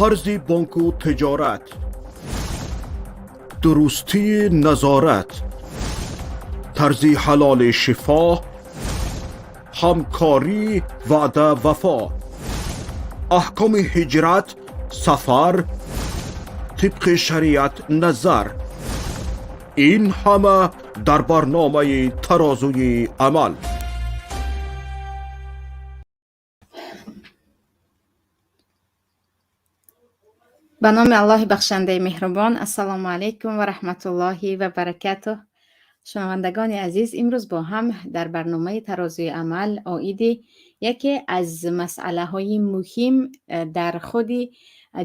قرض بانک و تجارت، درستی نظارت، طرز حلال شفا، همکاری وعده وفا، احکام هجرت، سفر طبق شریعت نظر، این همه در برنامه ترازوی عمل. به نام الله بخشنده مهربان. السلام علیکم و رحمت الله و برکاته. شنوندگان عزیز، امروز با هم در برنامه ترازوی عمل عاید یکی از مسئله های مهم در خود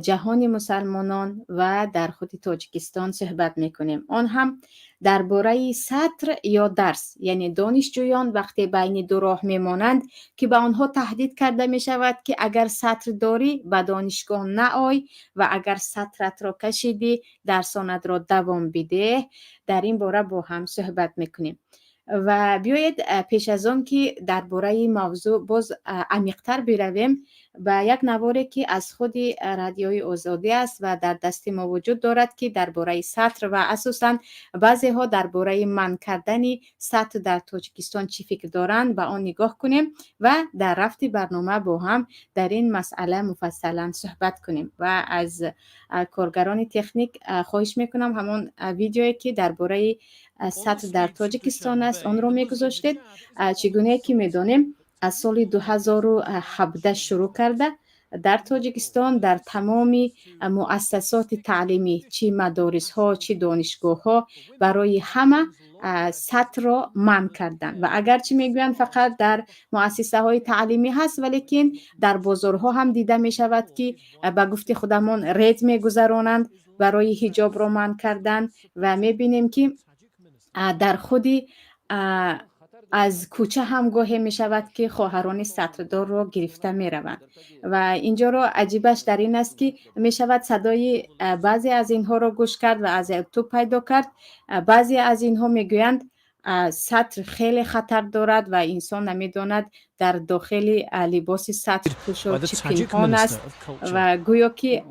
جهان مسلمانان و در خود تاجیکستان صحبت میکنیم. آن هم درباره سطر یا درس، یعنی دانشجویان وقتی بین دو راه میمانند که به آنها تهدید کرده می شود که اگر سطر داری به دانشگاه نآی و اگر سطرت را کشیدی درسانت را دوام بده. در این باره با هم صحبت میکنیم و بیایید پیش از آن که درباره موضوع باز عمیق‌تر برویم به یک نواری که از خود رادیوی آزادی است و در دست ما وجود دارد که درباره سطر و اساساً بعضی ها درباره منع کردن سطر در تاجیکستان چی فکر دارند به آن نگاه کنیم و در رفت برنامه با هم در این مسئله مفصلا صحبت کنیم. و از کارگران تکنیک خواهش میکنم همون ویدیویی که درباره سطر در تاجیکستان است آن رو میگذاشتید. چگونه که میدانیم از سال 2017 شروع کرده در تاجیکستان در تمام مؤسسات تعلیمی، چی مدارس ها چی دانشگاه ها، برای همه سطر را منع کردن و اگرچه میگویند فقط در مؤسسه های تعلیمی هست، ولیکن در بازارها هم دیده می شود که به گفت خودمان رید میگذرانند برای حجاب را منع کردن و میبینیم که در خودی از کوچه هم گاهی می شود که خواهران سطردار را گرفته می روند و اینجا را عجیبش در این است که می شود صدای بعضی از اینها را گوش کرد و از یوتیوب پیدا کرد. بعضی از اینها می گویند سطر خیلی خطر دارد و انسان نمی داند در داخل لباس سطر پوش چی پنهان است و گویا که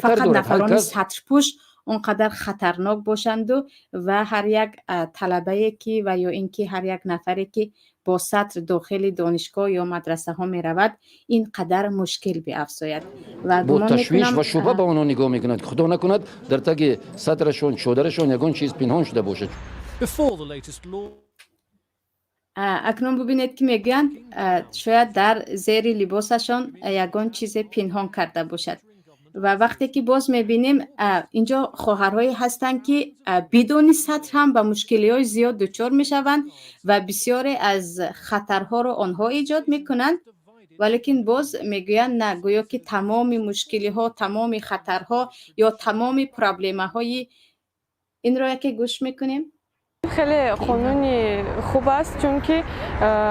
فقط نفران سطر پوش اونقدر خطرناک باشند و هر یک طلبه که و یا اینکه هر یک نفری که با سطر داخل دانشگاه یا مدرسه ها می رود این قدر مشکل بیافزاید و با تشویش و شبهه به آنها نگاه میکند که خدا نکند در تگ سطرشون شودرشون یگان چیز پنهان شده باشد. اکنون ببینید که میگن شاید در زیر لباسشان یگان چیز پنهان کرده باشد و وقتی که باز میبینیم اینجا خواهرهایی هستند که بدون سطر هم به مشکلی‌های زیاد دچار میشوند و بسیاری از خطرها را آنها ایجاد میکنند، ولیکن باز میگویند نه، گویا که تمام مشکلی‌ها، تمام خطرها یا تمام پرابلم‌های این را که گوش میکنیم. خیلی قانونی خوب است چون که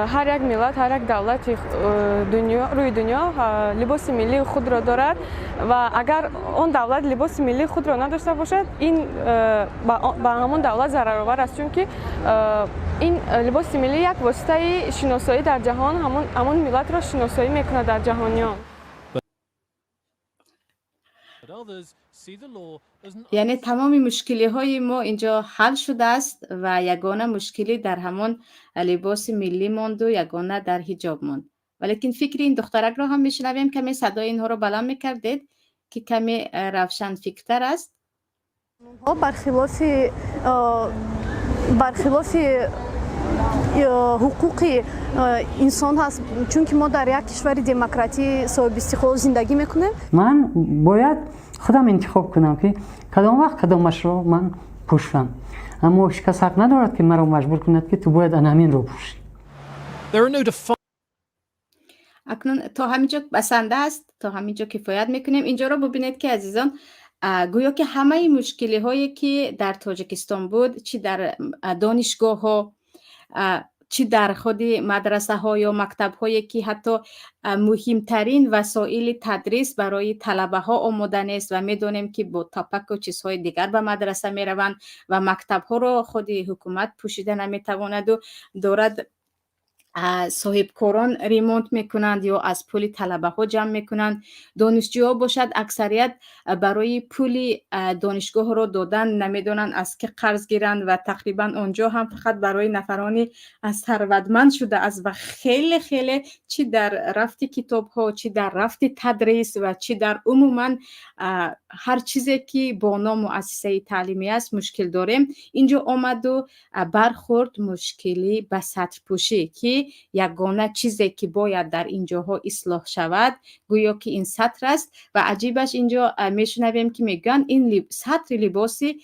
هر یک ملت، هر یک دولت روی دنیا لباس ملی خود را دارد و اگر اون دولت لباس ملی خود را نداشته باشد این به همون دولت ضررآور است، چون که این لباس ملی یک واسطه شناسایی در جهان همون ملت را شناسایی میکنه در جهانیان. یعنی تمام مشکلی های ما اینجا حل شده است و یگانه مشکلی در همون لباس ملی ماند و یگانه در حجاب ماند. ولیکن فکر این دخترک را هم میشنویم، کمی صدای اینها رو بلند میکردید که کمی روشن فکرتر است. برخلاف حقوق انسان هست، چون که ما در یک کشور دموکراتی صاحب استقلال زندگی میکنیم. من باید خودم انتخاب کنم که کدام وقت کدامش را من پوشم، اما هیچ کس حق ندارد که مرا مجبور کند که تو باید همین رو پوشی. اکنون تا همینجا بسنده است، تا همینجا کفایت میکنیم. اینجا رو ببینید که عزیزان گویا که همه مشکلی هایی که در تاجیکستان بود، چی در دانشگاه ها چی در خود مدرسه ها یا مکتب هایی که حتی مهمترین وسایل تدریس برای طلبه ها آماده نیست و میدونیم که با تاپک و چیزهای دیگر به مدرسه می روند و مکتب ها رو خود حکومت پوشیده نمی تواند و دارد صاحبکاران ریمونت میکنند یا از پول طلبه ها جمع میکنند. دانشجوها باشد اکثریت برای پول دانشگاه رو دادن نمیدونن از که قرض گیرند و تقریبا آنجا هم فقط برای نفرانی ثروتمند شده است و خیلی خیلی چی در رفت کتاب ها، چی در رفت تدریس و چی در عموما هر چیزی که با نام مؤسسه تعلیمی است مشکل داریم. اینجا آمد و برخورد مشکلی به سطح پوشی که یگانه چیزی که باید در اینجاها اصلاح شود گویا که این سطر است و عجیبش اینجا میشنویم که میگن این سطر لباسی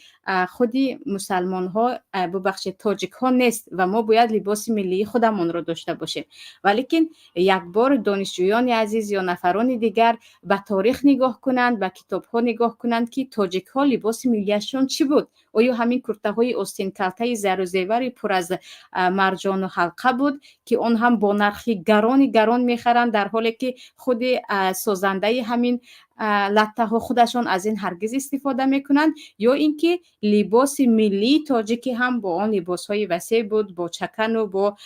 خودی مسلمان ها ببخشید تاجیک ها نیست و ما باید لباس ملی خودمون رو داشته باشیم. ولیکن یک بار دانشجویان عزیز یا نفران دیگر به تاریخ نگاه کنند، به کتاب ها نگاه کنند که تاجیک ها لباس ملیشون چی بود؟ آیا همین کرته های آستین کلته زر و زیور پر از مرجان و حلقه بود که اون هم با نرخی گران میخرند، در حالی که خود سازنده همین لطه ها خودشون از این هرگز استفاده میکنند؟ یا اینکه لباس ملی تاجیکی هم با آن لباس های وسیع بود، با چکن و با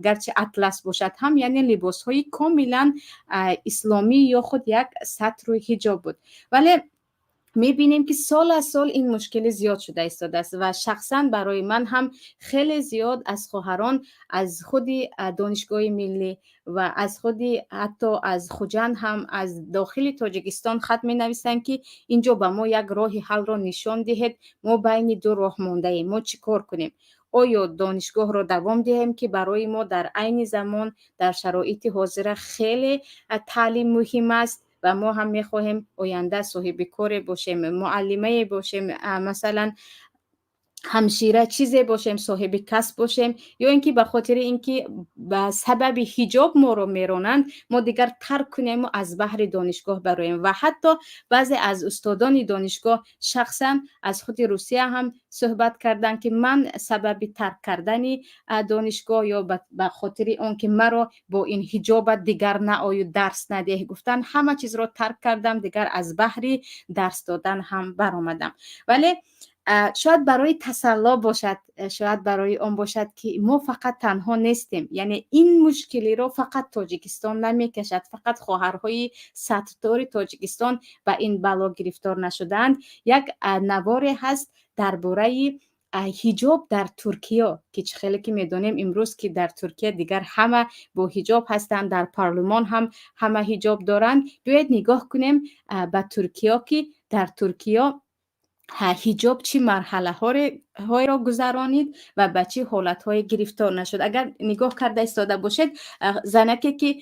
گرچه اطلس باشد هم، یعنی لباس های کاملا اسلامی یا خود یک سطر و حجاب بود. ولی میبینیم که سال از سال این مشکل زیاد شده ایستاده است و شخصا برای من هم خیلی زیاد از خواهران از خودی دانشگاه ملی و از خودی حتی از خوجند هم از داخل تاجیکستان خط می نویسند که اینجا به ما یک راه حل را نشان دهید، ما بین دو راه مانده ایم، ما چی کار کنیم؟ آیا دانشگاه را دوام دهیم که برای ما در عین زمان در شرایط حاضر خیلی تعلیم مهم است و ما هم میخواهیم آینده صاحب کار باشیم، معلمه باشیم، مثلا همشیره چیزی باشیم، صاحب کسب باشیم، یا اینکه به خاطر اینکه به سبب حجاب ما رو میرونند ما دیگر ترک کنیم و از بحر دانشگاه برویم. و حتی بعضی از استادان دانشگاه شخصا از خود روسیه هم صحبت کردن که من سبب ترک کردن دانشگاه یا به خاطر اون که مرا با این حجاب دیگر نه درس نده، گفتن همه چیز رو ترک کردم دیگر از بحر درس دادن هم برآمدم. ولی شاید برای تسلا باشد، شاید برای آن باشد که ما فقط تنها نیستیم، یعنی این مشکلی رو فقط تاجیکستان نمیکشد، فقط خواهرهای سطردار تاجیکستان به این بلا گرفتار نشدند. یک نواری هست درباره حجاب در ترکیه که خیلی که میدونیم امروز که در ترکیه دیگر همه با حجاب هستند، در پارلمان هم همه حجاب دارند. بیاید نگاه کنیم به ترکیه که در ترکیه حجاب چی مرحله های را گذرانید و به چی حالت های گرفتار نشد. اگر نگاه کرده ایستاده باشید، زنکی که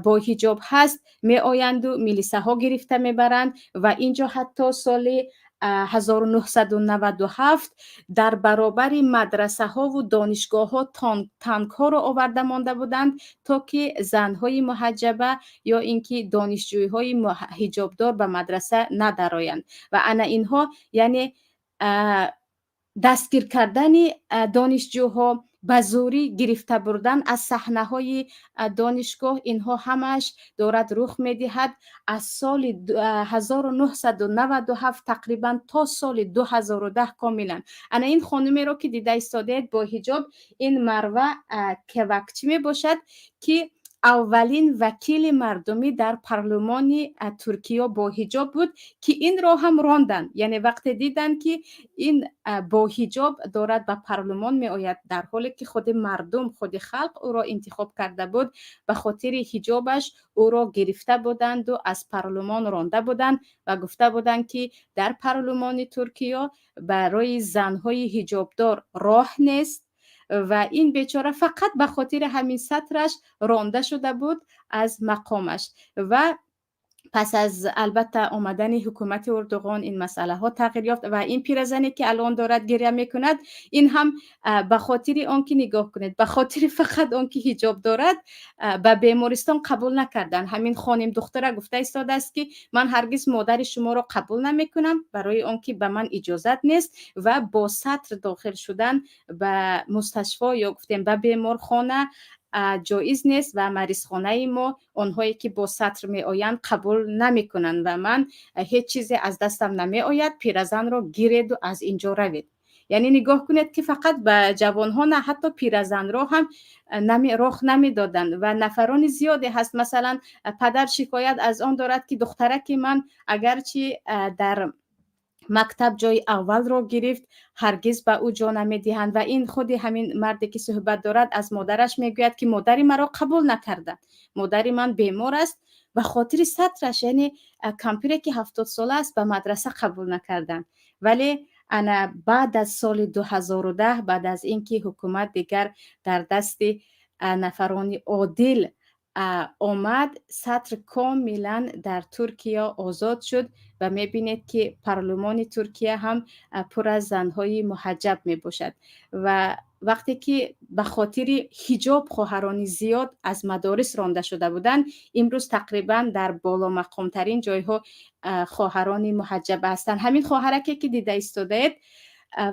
با حجاب هست می آیند و میلیسه ها گرفته میبرند و اینجا حتی سال 1997 در برابر مدرسه ها و دانشگاه ها تانک ها را آورده مانده بودند تا که زنهای محجبه یا اینکه دانشجوی های حجابدار به مدرسه ندرآیند و انا اینها یعنی دستگیر کردن دانشجوها، به زوری گرفته بردن از صحنه های دانشگاه، اینها همش دارد رخ میدهد از سال 1997 تقریبا تا سال 2010 کاملا. انا این خانمی رو که دیده ایستاده با حجاب، این مروه کوکچی می باشد که اولین وکیل مردمی در پارلمان ترکیه با حجاب بود که این را هم راندن، یعنی وقتی دیدن که این با حجاب دارد به پارلمان می آید در حالی که خود مردم، خود خلق او را انتخاب کرده بود، به خاطر حجابش او را گرفته بودند و از پارلمان رانده بودند و گفته بودند که در پارلمان ترکیه برای زنهای حجابدار راه نیست و این بیچاره فقط به خاطر همین سطرش رانده شده بود از مقامش. و پس از البته آمدن حکومت اردوغان این مسئله ها تغییر یافت و این پیرزنی که الان دارد گریه میکند، این هم به خاطر آن که نگاه کنید، به خاطر فقط آن که حجاب دارد به بیمارستان قبول نکردن. همین خانم دختره گفته ایستاده است که من هرگز مادر شما را قبول نمیکنم برای آن که به من اجازت نیست و با سطر داخل شدن به مستشفی یا گفتیم به بیمارخانه جایز نیست و مریض خانه ما آنهایی که با سطر می آیند قبول نمی کنند و من هیچ چیزی از دستم نمی آید، پیرزن را گیرید و از اینجا روید. یعنی نگاه کنید که فقط به جوانها نه، حتی پیرزن را هم رخ نمیدادند و نفران زیادی هست. مثلا پدر شکایت از آن دارد که دخترک من اگرچه در مکتب جای اول را گرفت هرگز به او جا نمیدهند و این خودی همین مردی که صحبت دارد از مادرش میگوید که مادری مرا قبول نکردند، مادری من بیمار است و خاطر سطرش، یعنی کمپیوتری که 70 ساله است به مدرسه قبول نکردند. ولی انا بعد از سال 2010 بعد از اینکه حکومت دیگر در دست نفران عادل آمد، سطر کاملا در ترکیه آزاد شد و میبینید که پارلمان ترکیه هم پر از زنهای محجب میباشد و وقتی که به خاطر حجاب خواهران زیاد از مدارس رانده شده بودند، امروز تقریبا در بالا مقام ترین جایها خواهران محجب هستند. همین خواهرکی که دیده ایستاده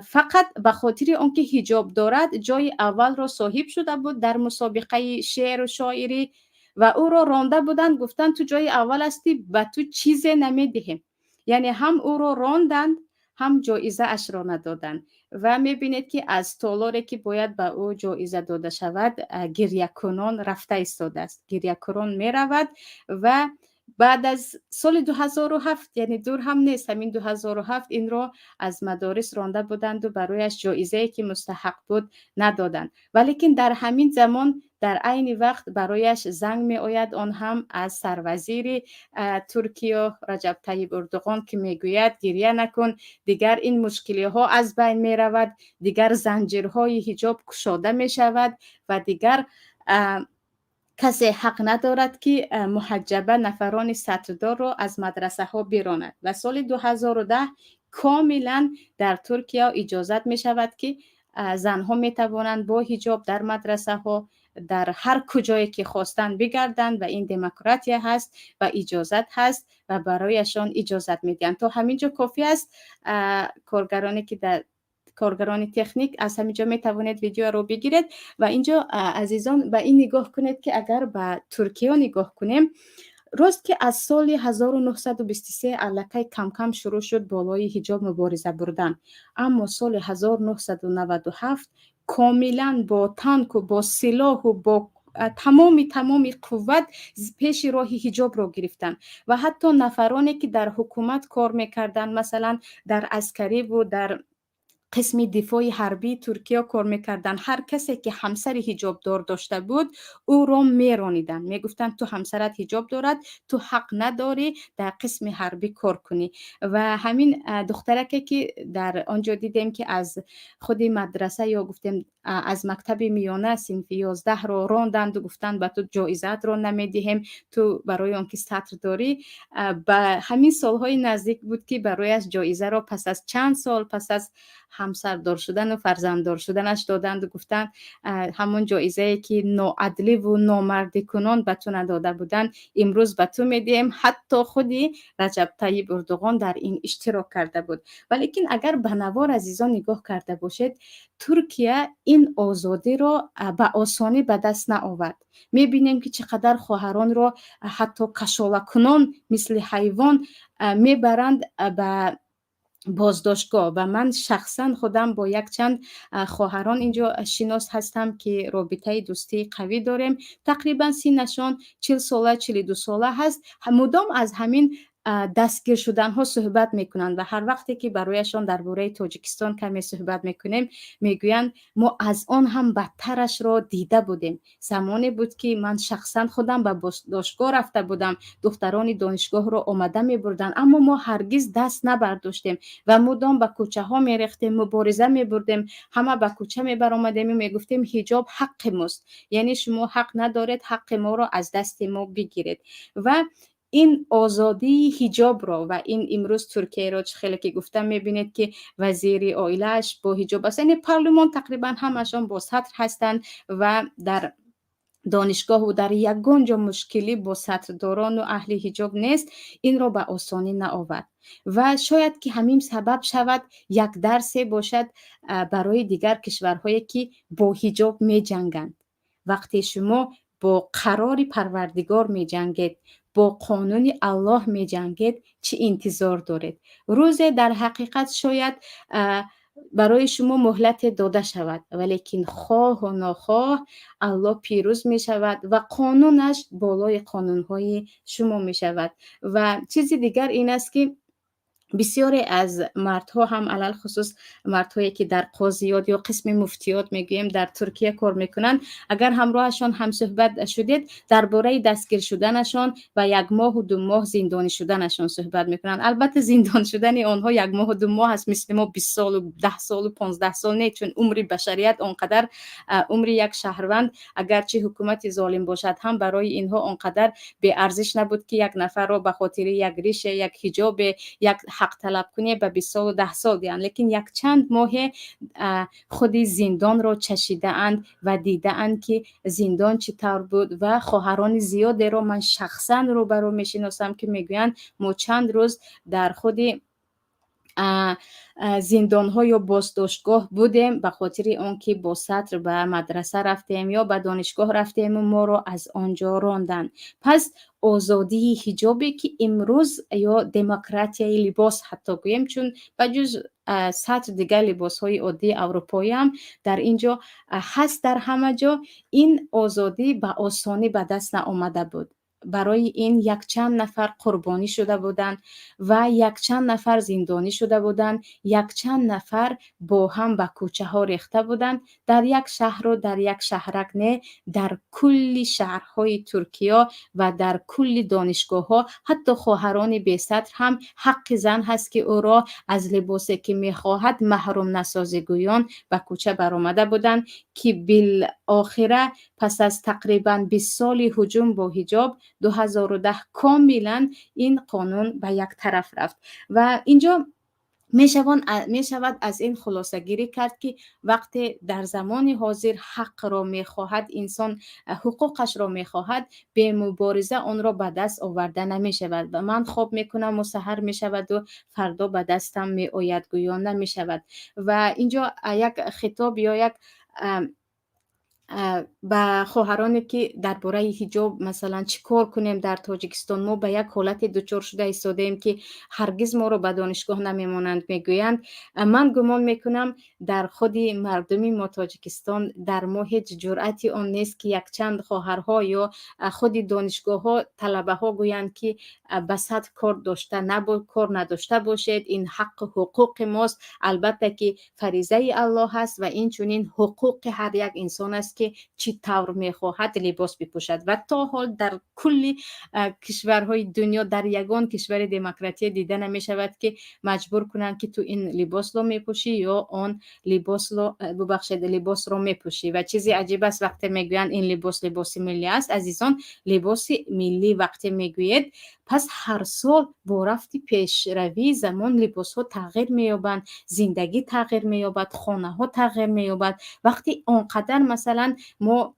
فقط به خاطر آنکه حجاب دارد جای اول را صاحب شده بود در مسابقه شعر و شاعری و او را رانده بودند، گفتند تو جای اول هستی، به تو چیزی نمیدهیم. یعنی هم او را راندند هم جایزه اش را ندادند و میبینید که از تالاری که باید به او جایزه داده شود گریه کنان رفته ایستاده است. گریه کنان میرود و بعد از سال 2007 یعنی دور هم نیست، همین 2007 این را از مدارس رانده بودند و برایش جایزه‌ای که مستحق بود ندادند. ولیکن در همین زمان در عین وقت برایش زنگ می آید، آن هم از سروزیر ترکیه رجب طیب اردوغان که میگوید گریه نکن، دیگر این مشکلی ها از بین می رود، دیگر زنجیرهای حجاب گشاده می شود و دیگر کسی حق ندارد که محجبه نفران سطردار را از مدرسه ها بیراند. و سال 2010 کاملا در ترکیه اجازت می شود که زنها می توانند با حجاب در مدرسه ها در هر کجایی که خواستند بگردند و این دموکراسی هست و اجازت هست و برایشان اجازت میدهند. تا همینجا کافی است. کارگرانی که در کارگران تکنیک از همینجا می توانید ویدیو رو بگیرید و اینجا عزیزان به این نگاه کنید که اگر به ترکیه نگاه کنیم، راست که از سال 1923 علاقه کم کم شروع شد بالای حجاب مبارزه بردن، اما سال 1997 کاملا با تانک و با سلاح و با تمام قوت پیش راه حجاب را گرفتن و حتی نفرانی که در حکومت کار میکردن، مثلا در عسکری و در قسم دفاع حربی ترکیه کار میکردن، هر کسی که همسر حجاب دار داشته بود او را میرانیدن، میگفتن تو همسرت حجاب دارد، تو حق نداری در قسم حربی کار کنی. و همین دخترکی که در آنجا دیدیم که از خود مدرسه یا گفتیم از مکتب میانه صنف 11 رو راندند و گفتند به تو جایزت رو نمیدهیم، تو برای آنکه سطر داری. به همین سالهای نزدیک بود که برایش جایزه رو پس از چند سال پس از همسردار شدن و فرزنددار شدنش دادند و گفتند همون جایزه‌ای که ناعدلی و نامردی کنان به تو نداده بودند امروز به تو میدیم. حتی خودی رجب طیب اردوغان در این اشتراک کرده بود. ولیکن اگر به نوار عزیزان نگاه کرده باشید، ترکیه این آزادی را به آسانی به دست نآورد. میبینیم که چقدر خواهران را حتی کشاله کنان مثل حیوان میبرند به بازداشتگاه و من شخصا خودم با یک چند خواهران اینجا شناس هستم که رابطه دوستی قوی داریم. تقریبا سنشان 40 ساله 42 ساله هست. مدام از همین دستگیر شدن ها صحبت میکنند و هر وقتی که برایشان درباره تاجیکستان کمی صحبت میکنیم میگویند ما از آن هم بدترش را دیده بودیم. زمانی بود که من شخصا خودم به بازداشتگاه رفته بودم، دختران دانشگاه را آمده میبردن، اما ما هرگز دست نبرداشتیم و مدام به کوچه ها میرفتیم، مبارزه میبردیم، همه به کوچه میبرآمدیم، میگفتیم حجاب حق ماست، یعنی شما حق ندارید حق ما را از دست ما بگیرید. و این آزادی حجاب را و این امروز ترکیه را خیلی که گفتم میبینید که وزیر عائله‌اش با حجاب است، یعنی پارلمان تقریبا همشان با سطر هستند و در دانشگاه و در یگان جا مشکلی با سطرداران و اهل حجاب نیست. این را به آسانی نآورد و شاید که همین سبب شود یک درس باشد برای دیگر کشورهایی که با حجاب می جنگند. وقتی شما با قرار پروردگار می جنگید، با قانون الله می جنگید، چه انتظار دارید؟ روز در حقیقت شاید برای شما مهلت داده شود، ولیکن خواه و ناخواه الله پیروز می شود و قانونش بالای قانونهای شما می شود. و چیز دیگر این است که بسیاری از مردها هم علل خصوص مردهایی که در قاضیات یا قسم مفتیات میگویم در ترکیه کار میکنند، اگر همراهشان هم صحبت شدید درباره دستگیر شدنشان و 1 ماه و 2 ماه زندانی شدنشان صحبت میکنند. البته زندان شدن آنها 1 ماه و 2 ماه است، مثل ما 20 سال و 10 سال و 15 سال نه، چون عمر بشریت آنقدر عمر یک شهروند اگرچه حکومت ظالم باشد هم برای اینها آنقدر به ارزش نبود که یک نفر را به خاطر یک ریشه، یک حجاب، یک حق طلب کنی به 20 سال و 10 سال دیان. لیکن یک چند ماه خود زندان را چشیده اند و دیده اند که زندان چطور بود و خواهران زیادی را من شخصا روبرو میشناسم که میگویند ما چند روز در خود زندان ها یا بازداشتگاه بودیم به خاطر آنکه با سطر به مدرسه رفتیم یا به دانشگاه رفتیم و ما را از آنجا راندن. پس آزادی حجابی که امروز یا دموکراسی لباس حتی گویم، چون بجز سطر دیگر لباس های عادی اروپایی هم در اینجا هست، در همه جا این آزادی به آسانی به دست نآمده بود. برای این یک چند نفر قربانی شده بودند و یک چند نفر زندانی شده بودند، یک چند نفر با هم به کوچه ها ریخته بودند. در یک شهر و در یک شهرک نه، در کل شهرهای ترکیه و در کل دانشگاه ها حتی خواهران بی سطر هم حق زن هست که او را از لباسی که میخواهد محروم نسازی گویان به کوچه برآمده بودند که بالآخره پس از تقریبا 20 سال هجوم با حجاب 2010 کاملا این قانون به یک طرف رفت. و اینجا می شود از این خلاصه گیری کرد که وقتی در زمان حاضر حق را می خواهد، انسان حقوقش را می خواهد، به مبارزه آن را به دست آورده نمی شود. و من خواب می کنم و سحر می شود و فردا به دستم می آید گویان نمی شود. و اینجا یک خطاب یا یک با خواهرانی که درباره حجاب مثلا چیکار کنیم در تاجیکستان، ما به یک حالت دچار شده ایستادیم که هرگز ما رو به دانشگاه نمیمونند. میگویند من گمان میکنم در خود مردمی ما تاجیکستان در ما هیچ جرأتی آن نیست که یک چند خواهرها یا خود دانشگاه ها طلبه ها گویند که به سطح کار نداشته باشید، این حق حقوق ماست. البته که فریضه الله هست و این چنین حقوق هر یک انسان است که چی طور میخواهد لباس بپوشد. و تا حال در کل کشورهای دنیا در یگان کشور دموکراتی دیده نمی شود که مجبور کنند که تو این لباس رو میپوشی یا آن لباس رو میپوشی. و چیزی عجیب است وقتی میگویند این لباس ملی است. عزیزان، لباس ملی وقتی میگوید پس هر سال با رفت پیشروی زمان لباس ها تغییر مییابند، زندگی تغییر مییابد، خانه ها تغییر مییابد. وقتی آنقدر مثلا ما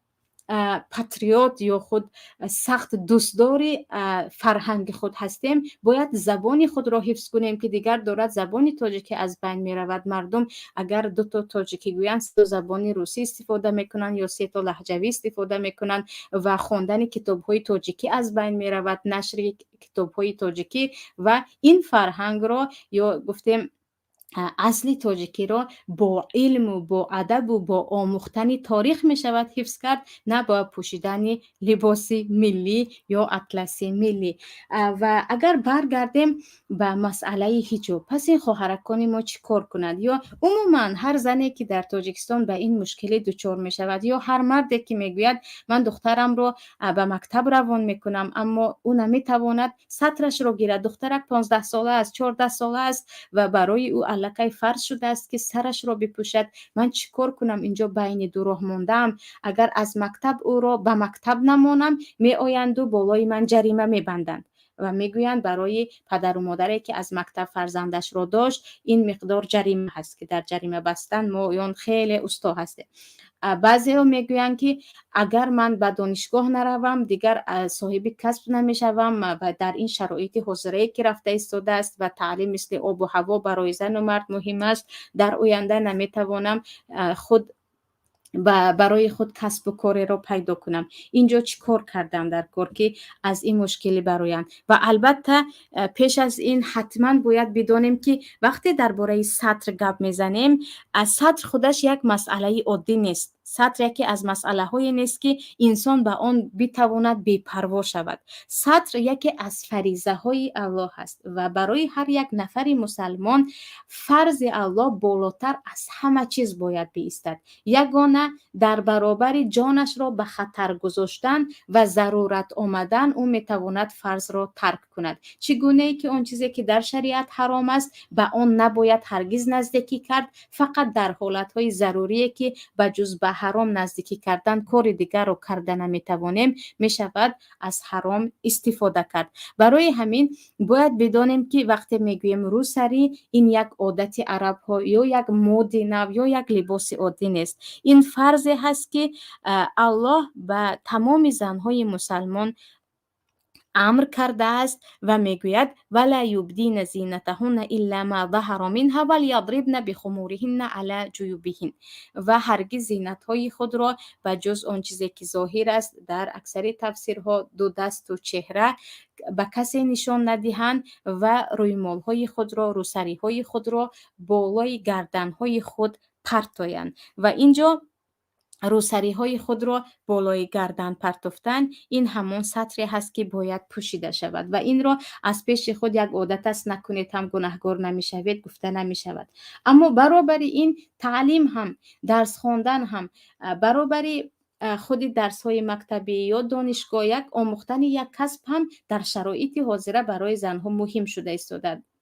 پاتریوت یا خود سخت دوستداری فرهنگ خود هستیم، باید زبان خود را حفظ کنیم که دیگر دارد زبان تاجیکی از بین می رود. مردم اگر 2 تا تاجیکی گویند 3 زبان روسی استفاده میکنند یا 3 تا لهجوی استفاده میکنند و خواندن کتاب های تاجیکی از بین می رود، نشر کتاب های تاجیکی. و این فرهنگ را یا گفتیم اصلی تاجیکی را با علم و با ادب و با آموختن تاریخ می شود حفظ کرد، نه با پوشیدن لباس ملی یا اطلسی ملی. و اگر برگردیم به مسئله حجاب، پس این خواهرکان ما چی کار کنند؟ یا عموما هر زنی که در تاجیکستان به این مشکل دچار می شود یا هر مردی که میگوید من دخترم رو به مکتب روان میکنم اما او نمی تواند سطرش رو گیرد، دخترک 15 ساله است، 14 ساله است و برای او الکی فرض شده است که سرش را بپوشد، من چیکار کنم؟ اینجا بین 2 راه ماندم. اگر از مکتب او را به مکتب نمانم می آیند و بالای من جریمه می بندند و میگویند برای پدر و مادری که از مکتب فرزندش را داشت این مقدار جریمه هست که در جریمه بستن ما یون خیلی استا هسته. بعضی ها میگویند که اگر من به دانشگاه نروم دیگر صاحب کسب نمیشوم و در این شرایط حاضره که رفته ایستاده است و تعلیم مثل آب و هوا برای زن و مرد مهم است، در آینده نمیتوانم خود برای خود کسب و کاری را پیدا کنم. اینجا چی کار کردم در کار که از این مشکلی برایم. و البته پیش از این حتما باید بدانیم که وقتی درباره سطر گپ میزنیم، سطر خودش یک مسئله عادی نیست. سطر یکی از مسئله های نیست که انسان به آن بتواند بی‌پروا شود. سطر یکی از فریضه های الله است و برای هر یک نفر مسلمان فرض الله بالاتر از همه چیز باید بایستد. یگانه در برابر جانش را به خطر گذاشتن و ضرورت آمدن او میتواند فرض را ترک کند. چگونه ای که اون چیزی که در شریعت حرام است به آن نباید هرگز نزدیکی کرد، فقط در حالت های ضروری که به جز به حرام نزدیکی کردن کار دیگر را کرده نمیتوانیم، میشود از حرام استفاده کرد. برای همین باید بدانیم که وقتی میگوییم روسری، این یک عادت عرب ها یا یک مد نو یا یک لباس عادی نیست. این فرض هست که الله به تمام زنهای مسلمان امر کرده است و میگوید ولا یبدین زینتهن الا ما ظهر منها ولیضربن بخمورهن علی جیوبهن، و هرگز زینت های خود را به جز آن چیزی که ظاهر است در اکثر تفسیرها دو دست و چهره به کسی نشان ندهند و رویمال های خود را، روسری های خود را بالای گردن های خود پرتایند. و اینجا روسری های خود را بالای گردن پرتافتن، این همان سطری هست که باید پوشیده شود و این را از پیش خود یک عادت است نکنید هم گناهگار نمیشوید گفته نمی شود. اما برابر این تعلیم هم، درس خواندن هم، برابر خود درس های مکتبی یا دانشگاه، یک آموختن یک کسب هم در شرایط حاضره برای زنها مهم شده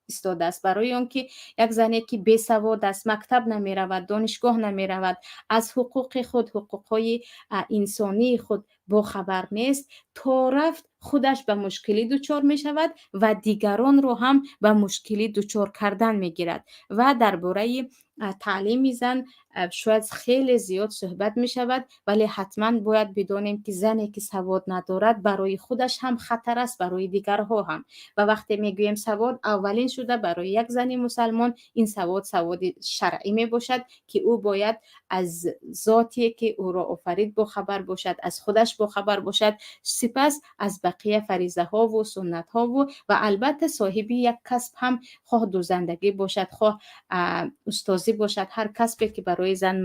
استاده است. برای آنکه یک زنی که بیسواد است، مکتب نمی رود، دانشگاه نمی رود، از حقوق خود، حقوقهای انسانی خود با خبر نیست، تا رفت خودش به مشکلی دچار می شود و دیگران رو هم به مشکلی دچار کردن می گیرد. و درباره تعلیم زن شاید خیلی زیاد صحبت می شود، ولی حتما باید بدانیم که زنی که سواد ندارد برای خودش هم خطر است، برای دیگرها هم. و وقتی می گوییم سواد، اولین شده برای یک زن مسلمان این سواد شرعی می باشد که او باید از ذاتی که او را آفرید با خبر باشد، از خودش با خبر باشد، سپس از بقیه فریضه ها و سنت ها و البته صاحبی یک کسب هم، خواه دوزندگی باشد، خواه استازی باشد، هر کسبی که برای زن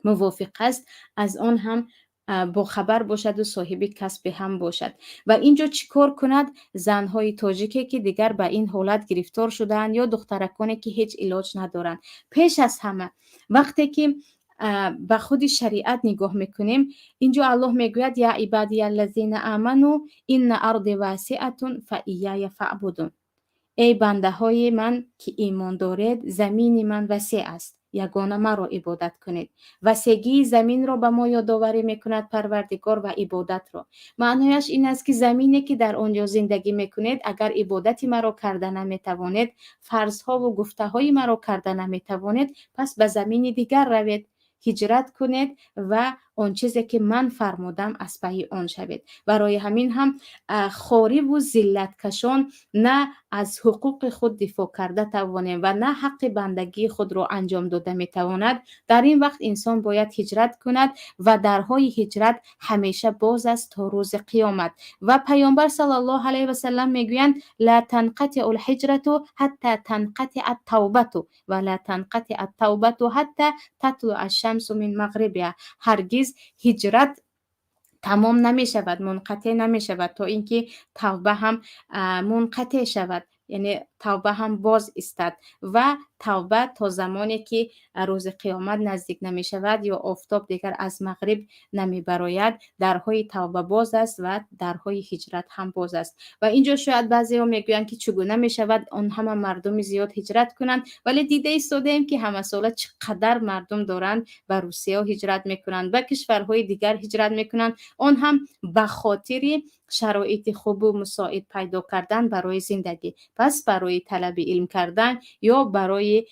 موافق است از آن هم با خبر باشد و صاحب کسب هم باشد. و اینجا چیکار کند؟ زنهای تاجیکی که دیگر به این حالت گرفتار شدند یا دخترکانی که هیچ علاج ندارند. پیش از همه وقتی که به خود شریعت نگاه میکنیم، اینجا الله میگوید یا عبادی الذین آمنوا ان ارضی واسعه فایای فاعبدون. ای بنده های من که ایمان دارید، زمین من وسیع است، یگانه مرا عبادت کنید. وسیعی زمین را به ما یادآوری میکند پروردگار و عبادت را. معنیش این است که زمینی که در آنجا زندگی میکنید، اگر عبادتی مرا کرده نمیتوانید، فرضها و گفته های مرا کرده نمیتوانید، پس به زمین دیگر روید، هجرت کنید و آن چیزی که من فرمودم از پی آن شوید. برای همین هم خواری و ذلت کشان نه از حقوق خود دفاع کرده توانیم و نه حق بندگی خود را انجام داده میتواند. در این وقت انسان باید هجرت کند و درهای هجرت همیشه باز است تا روز قیامت. و پیامبر صلی الله علیه و سلم میگویند لا تنقطع الهجرة حتی تنقطع التوبة و لا تنقطع التوبة حتی تطلع الشمس من مغربها. هرگز هجرت تمام نمی شود، منقطع نمی شود تا اینکه توبه هم منقطع شود، یعنی توبه هم باز استد. و توبه تا زمانی که روز قیامت نزدیک نمی شود یا آفتاب دیگر از مغرب نمی براید، درهای توبه باز است و درهای هجرت هم باز است. و اینجا شاید بعضی ها میگویند که چگونه می شود آن همه مردم زیاد هجرت کنند، ولی دیده ایستاده ایم که همه ساله چقدر مردم دارند به روسیه هجرت میکنند، به کشورهای دیگر هجرت میکنند، آن هم به خاطر شرایط خوب و مساعد پیدا کردن برای زندگی. پس برای طلب علم کردن یا برای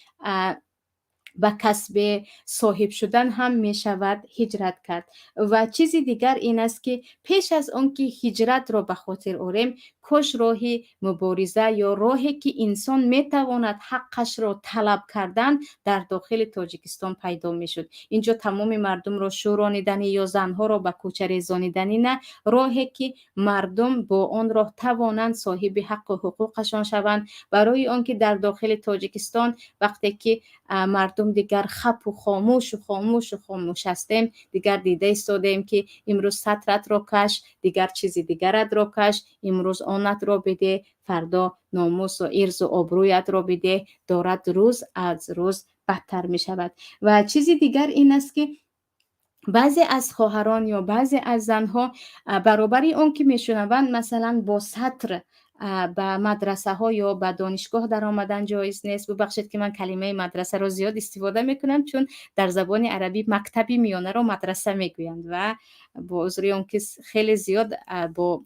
به کسب صاحب شدن هم می شود هجرت کرد. و چیزی دیگر این است که پیش از آن که هجرت را به خاطر آوریم، کاش راهی مبارزه یا راهی که انسان می تواند حقش را طلب کردن در داخل تاجیکستان پیدا می شد. اینجا تمام مردم را شورانیدنی یا زنها را به کوچه ریزانیدنی نه، راهی که مردم با آن راه توانند صاحب حق و حقوقشان شوند. برای آنکه در داخل تاجیکستان وقتی که مردم دیگر خپ و خاموش هستیم، دیگر دیده ایستادیم که امروز سطرت را کش، دیگر چیزی دیگرت را کش، امروز آنت را بده، فردا ناموس و عرض و آبرویت را بده، دارد روز از روز بدتر می شود. و چیزی دیگر این است که بعضی از خواهران یا بعضی از زنها برابری اون که میشنوند مثلا با سطر به مدرسه ها یا به دانشگاه در آمدن جایز نیست. ببخشید که من کلمه مدرسه را زیاد استفاده میکنم، چون در زبان عربی مکتبی میانه را مدرسه میگویند و با عذر اون که خیلی زیاد با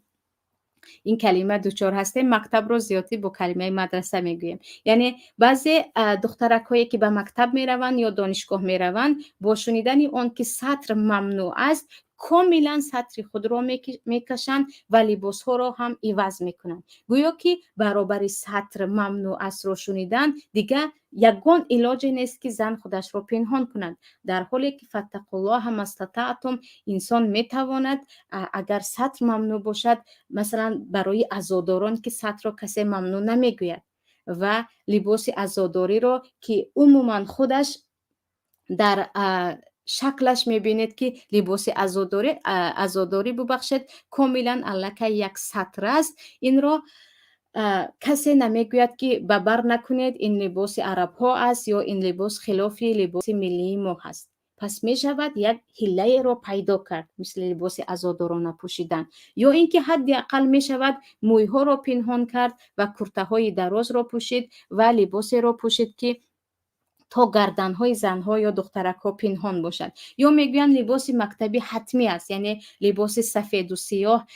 این کلمه دوچار هستیم، مکتب رو زیادی با کلمه مدرسه میگوییم. یعنی بعضی دخترک هایی که به مکتب میروند یا دانشگاه میروند، با شنیدن آن که سطر ممنوع است، کاملا سطر خود را میکشند و لباس ها را هم عوض میکنند. گویا که برابر سطر ممنوع است را شنیدن دیگه یگان علاج نیست که زن خودش را پنهان کند، در حالی که فتقوا الله ما استطعتم، انسان میتواند اگر سطر ممنوع باشد، مثلا برای عزاداران که سطر را کسی ممنوع نمیگوید و لباس عزاداری را که عموما خودش در شکلش میبینید که لباس عزاداری ببخشید کاملا الکه یک سطر است، این را کسی نمیگوید که ببر نکنید این لباس عرب ها است یا این لباس خلاف لباس ملی ما هست. پس می شود یک حیله را پیدا کرد، مثل لباس عزادارانه پوشیدن، یا اینکه حداقل می شود موی ها را پنهان کرد و کرته های دراز را پوشید و لباس را پوشید که تا گردن های زن ها یا دخترک ها پنهان باشد. یا میگویند لباس مکتبی حتمی است، یعنی لباس سفید و سیاه